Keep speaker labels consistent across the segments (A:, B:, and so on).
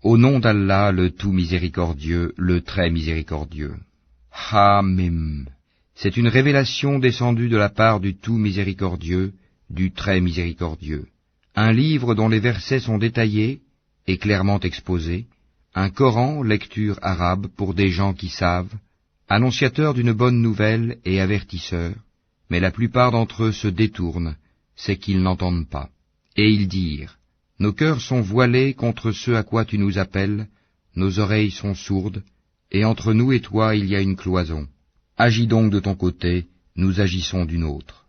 A: Au nom d'Allah, le tout miséricordieux, le très miséricordieux. Hamim. C'est une révélation descendue de la part du tout miséricordieux, du très miséricordieux. Un livre dont les versets sont détaillés et clairement exposés, un Coran, lecture arabe pour des gens qui savent, annonciateur d'une bonne nouvelle et avertisseur, mais la plupart d'entre eux se détournent, c'est qu'ils n'entendent pas. Et ils dirent, nos cœurs sont voilés contre ce à quoi tu nous appelles, nos oreilles sont sourdes, et entre nous et toi il y a une cloison. Agis donc de ton côté, nous agissons du nôtre.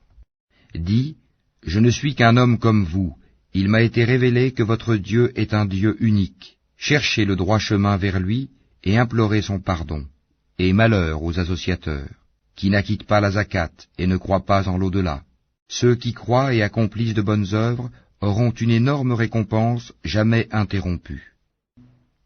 A: Dis, je ne suis qu'un homme comme vous, il m'a été révélé que votre Dieu est un Dieu unique. Cherchez le droit chemin vers lui et implorez son pardon. Et malheur aux associateurs, qui n'acquittent pas la zakat et ne croient pas en l'au-delà. Ceux qui croient et accomplissent de bonnes œuvres auront une énorme récompense jamais interrompue.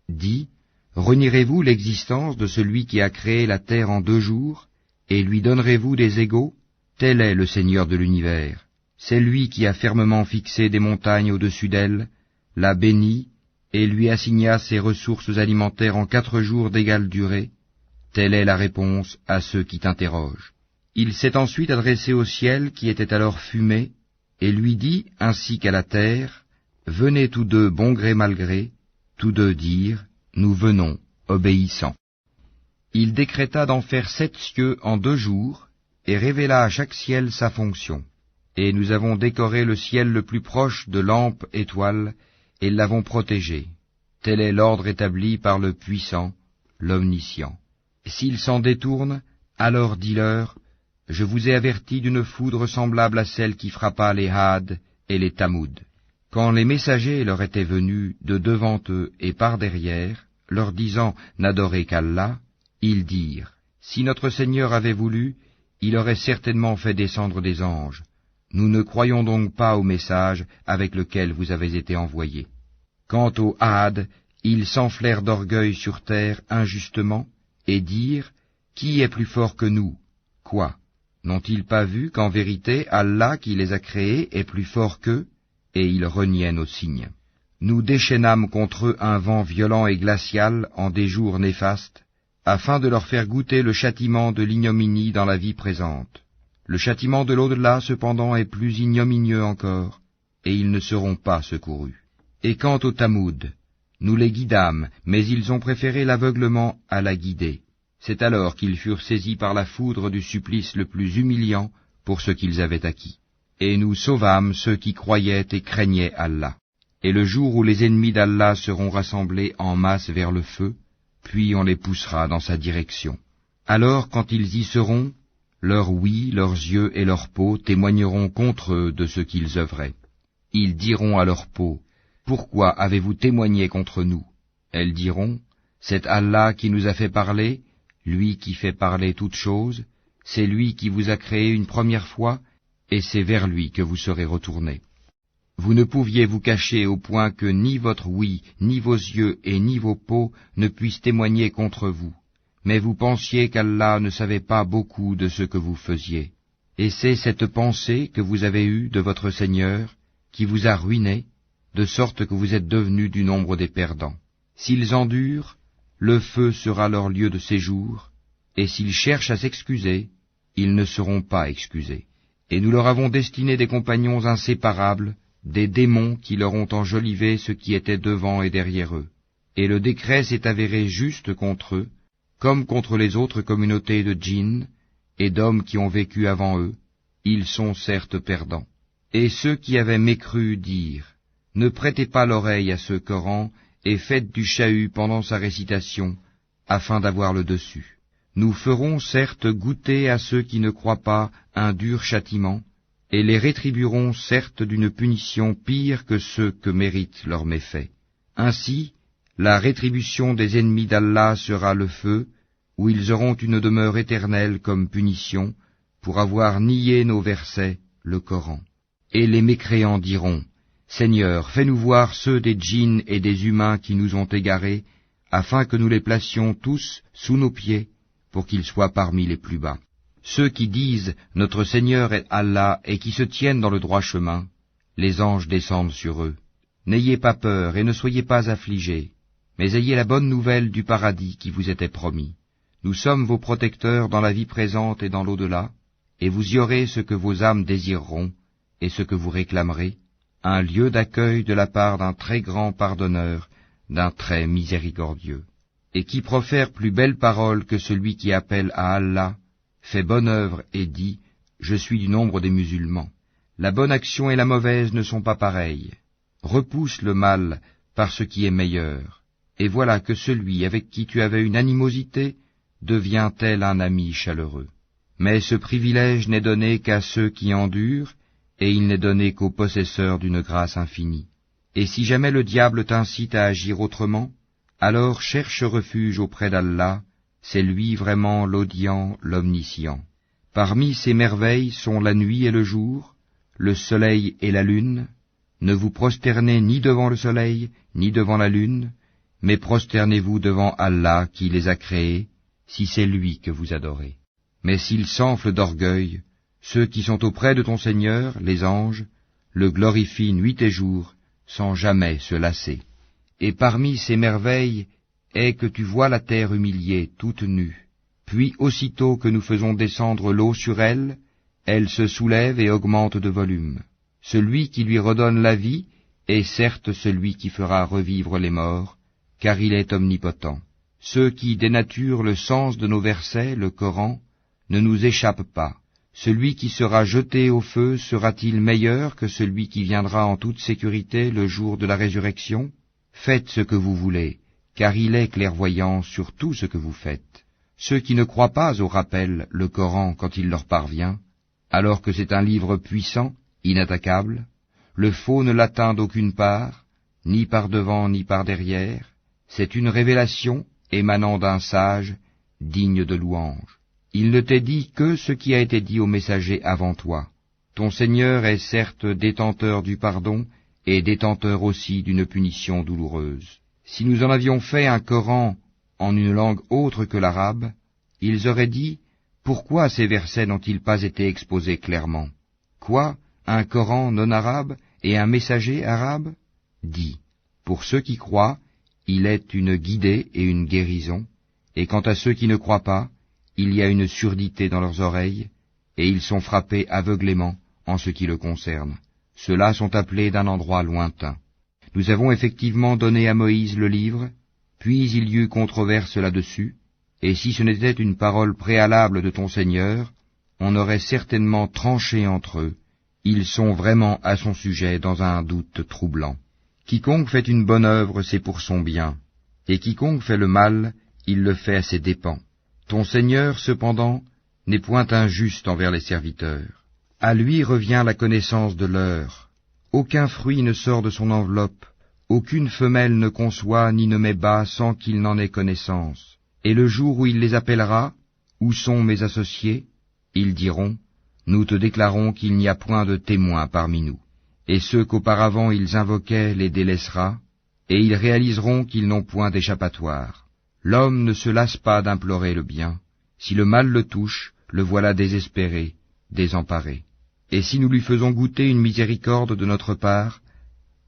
A: Dis, renierez-vous l'existence de celui qui a créé la terre en 2 jours, et lui donnerez-vous des égaux? Tel est le Seigneur de l'univers. C'est lui qui a fermement fixé des montagnes au-dessus d'elle, l'a bénie, et lui assigna ses ressources alimentaires en 4 jours d'égale durée. Telle est la réponse à ceux qui t'interrogent. Il s'est ensuite adressé au ciel qui était alors fumé, et lui dit, ainsi qu'à la terre, venez tous deux bon gré mal gré, tous deux dirent, nous venons, obéissants. Il décréta d'en faire 7 cieux en 2 jours, et révéla à chaque ciel sa fonction. Et nous avons décoré le ciel le plus proche de lampes étoiles, et l'avons protégé. Tel est l'ordre établi par le puissant, l'omniscient. S'ils s'en détournent, alors dis-leur, je vous ai averti d'une foudre semblable à celle qui frappa les Had et les Tamoud. Quand les messagers leur étaient venus de devant eux et par derrière, leur disant n'adorez qu'Allah, ils dirent, si notre Seigneur avait voulu, il aurait certainement fait descendre des anges. Nous ne croyons donc pas au message avec lequel vous avez été envoyés. Quant aux Had, ils s'enflèrent d'orgueil sur terre injustement, et dirent, qui est plus fort que nous? Quoi? N'ont-ils pas vu qu'en vérité Allah qui les a créés est plus fort qu'eux? Et ils reniaient nos signes. Nous déchaînâmes contre eux un vent violent et glacial en des jours néfastes, afin de leur faire goûter le châtiment de l'ignominie dans la vie présente. Le châtiment de l'au-delà, cependant, est plus ignominieux encore, et ils ne seront pas secourus. Et quant aux Tamoud, nous les guidâmes, mais ils ont préféré l'aveuglement à la guider. C'est alors qu'ils furent saisis par la foudre du supplice le plus humiliant pour ce qu'ils avaient acquis. Et nous sauvâmes ceux qui croyaient et craignaient Allah. Et le jour où les ennemis d'Allah seront rassemblés en masse vers le feu, puis on les poussera dans sa direction. Alors, quand ils y seront, leur ouïe, leurs yeux et leur peau témoigneront contre eux de ce qu'ils œuvraient. Ils diront à leur peau, pourquoi avez-vous témoigné contre nous? Elles diront, c'est Allah qui nous a fait parler, lui qui fait parler toutes choses, c'est lui qui vous a créé une première fois, et c'est vers lui que vous serez retournés. Vous ne pouviez vous cacher au point que ni votre ouïe, ni vos yeux et ni vos peaux ne puissent témoigner contre vous. Mais vous pensiez qu'Allah ne savait pas beaucoup de ce que vous faisiez. Et c'est cette pensée que vous avez eue de votre Seigneur qui vous a ruiné, de sorte que vous êtes devenus du nombre des perdants. S'ils endurent, le feu sera leur lieu de séjour, et s'ils cherchent à s'excuser, ils ne seront pas excusés. Et nous leur avons destiné des compagnons inséparables, des démons qui leur ont enjolivé ce qui était devant et derrière eux. Et le décret s'est avéré juste contre eux, comme contre les autres communautés de djinns et d'hommes qui ont vécu avant eux, ils sont certes perdants. Et ceux qui avaient mécru dirent, ne prêtez pas l'oreille à ce Coran et faites du chahut pendant sa récitation, afin d'avoir le dessus. Nous ferons certes goûter à ceux qui ne croient pas un dur châtiment, et les rétribuerons certes d'une punition pire que ceux que méritent leurs méfaits. Ainsi, la rétribution des ennemis d'Allah sera le feu, où ils auront une demeure éternelle comme punition, pour avoir nié nos versets, le Coran. Et les mécréants diront, Seigneur, fais-nous voir ceux des djinns et des humains qui nous ont égarés, afin que nous les placions tous sous nos pieds, pour qu'ils soient parmi les plus bas. Ceux qui disent « Notre Seigneur est Allah » et qui se tiennent dans le droit chemin, les anges descendent sur eux. N'ayez pas peur et ne soyez pas affligés. mais ayez la bonne nouvelle du paradis qui vous était promis. Nous sommes vos protecteurs dans la vie présente et dans l'au-delà, et vous y aurez ce que vos âmes désireront, et ce que vous réclamerez, un lieu d'accueil de la part d'un très grand pardonneur, d'un très miséricordieux. Et qui profère plus belle parole que celui qui appelle à Allah, fait bonne œuvre et dit, je suis du nombre des musulmans. La bonne action et la mauvaise ne sont pas pareilles. Repousse le mal par ce qui est meilleur. Et voilà que celui avec qui tu avais une animosité devient tel un ami chaleureux. Mais ce privilège n'est donné qu'à ceux qui endurent, et il n'est donné qu'aux possesseurs d'une grâce infinie. Et si jamais le diable t'incite à agir autrement, alors cherche refuge auprès d'Allah, c'est lui vraiment l'audient, l'omniscient. Parmi ces merveilles sont la nuit et le jour, le soleil et la lune. Ne vous prosternez ni devant le soleil, ni devant la lune, mais prosternez-vous devant Allah qui les a créés, si c'est lui que vous adorez. Mais s'ils s'enflent d'orgueil, ceux qui sont auprès de ton Seigneur, les anges, le glorifient nuit et jour, sans jamais se lasser. Et parmi ces merveilles est que tu vois la terre humiliée, toute nue. Puis aussitôt que nous faisons descendre l'eau sur elle, elle se soulève et augmente de volume. Celui qui lui redonne la vie est certes celui qui fera revivre les morts, car il est omnipotent. Ceux qui dénaturent le sens de nos versets, le Coran, ne nous échappent pas. Celui qui sera jeté au feu sera-t-il meilleur que celui qui viendra en toute sécurité le jour de la résurrection? Faites ce que vous voulez, car il est clairvoyant sur tout ce que vous faites. Ceux qui ne croient pas au rappel, le Coran, quand il leur parvient, alors que c'est un livre puissant, inattaquable, le faux ne l'atteint d'aucune part, ni par devant ni par derrière, c'est une révélation émanant d'un sage, digne de louange. Il ne t'est dit que ce qui a été dit aux messagers avant toi. Ton Seigneur est certes détenteur du pardon, et détenteur aussi d'une punition douloureuse. Si nous en avions fait un Coran en une langue autre que l'arabe, ils auraient dit, pourquoi ces versets n'ont-ils pas été exposés clairement? Quoi, un Coran non arabe et un messager arabe? Dis, pour ceux qui croient, il est une guidée et une guérison, et quant à ceux qui ne croient pas, il y a une surdité dans leurs oreilles, et ils sont frappés aveuglément en ce qui le concerne. Ceux-là sont appelés d'un endroit lointain. Nous avons effectivement donné à Moïse le livre, puis il y eut controverse là-dessus, et si ce n'était une parole préalable de ton Seigneur, on aurait certainement tranché entre eux. Ils sont vraiment à son sujet dans un doute troublant. Quiconque fait une bonne œuvre, c'est pour son bien, et quiconque fait le mal, il le fait à ses dépens. Ton Seigneur, cependant, n'est point injuste envers les serviteurs. À lui revient la connaissance de l'heure. Aucun fruit ne sort de son enveloppe, aucune femelle ne conçoit ni ne met bas sans qu'il n'en ait connaissance. Et le jour où il les appellera, où sont mes associés? Ils diront, nous te déclarons qu'il n'y a point de témoins parmi nous. Et ceux qu'auparavant ils invoquaient les délaissera, et ils réaliseront qu'ils n'ont point d'échappatoire. L'homme ne se lasse pas d'implorer le bien. Si le mal le touche, le voilà désespéré, désemparé. Et si nous lui faisons goûter une miséricorde de notre part,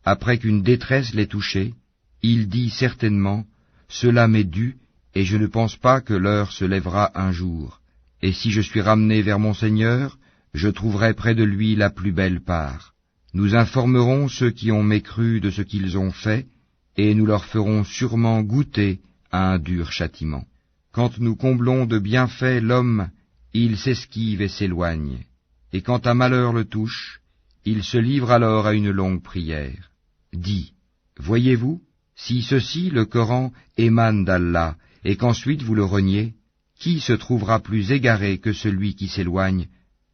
A: après qu'une détresse l'ait touché, il dit certainement, cela m'est dû, et je ne pense pas que l'heure se lèvera un jour. Et si je suis ramené vers mon Seigneur, je trouverai près de lui la plus belle part. Nous informerons ceux qui ont mécru de ce qu'ils ont fait, et nous leur ferons sûrement goûter à un dur châtiment. Quand nous comblons de bienfaits l'homme, il s'esquive et s'éloigne, et quand un malheur le touche, il se livre alors à une longue prière. Dis, voyez-vous, si ceci, le Coran, émane d'Allah, et qu'ensuite vous le reniez, qui se trouvera plus égaré que celui qui s'éloigne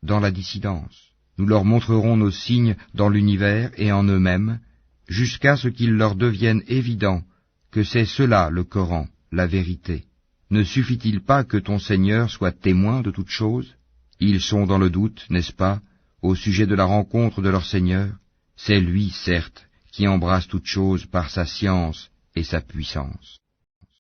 A: dans la dissidence? Nous leur montrerons nos signes dans l'univers et en eux-mêmes, jusqu'à ce qu'il leur devienne évident que c'est cela le Coran, la vérité. Ne suffit-il pas que ton Seigneur soit témoin de toutes choses? Ils sont dans le doute, n'est-ce pas, au sujet de la rencontre de leur Seigneur? C'est lui, certes, qui embrasse toutes choses par sa science et sa puissance.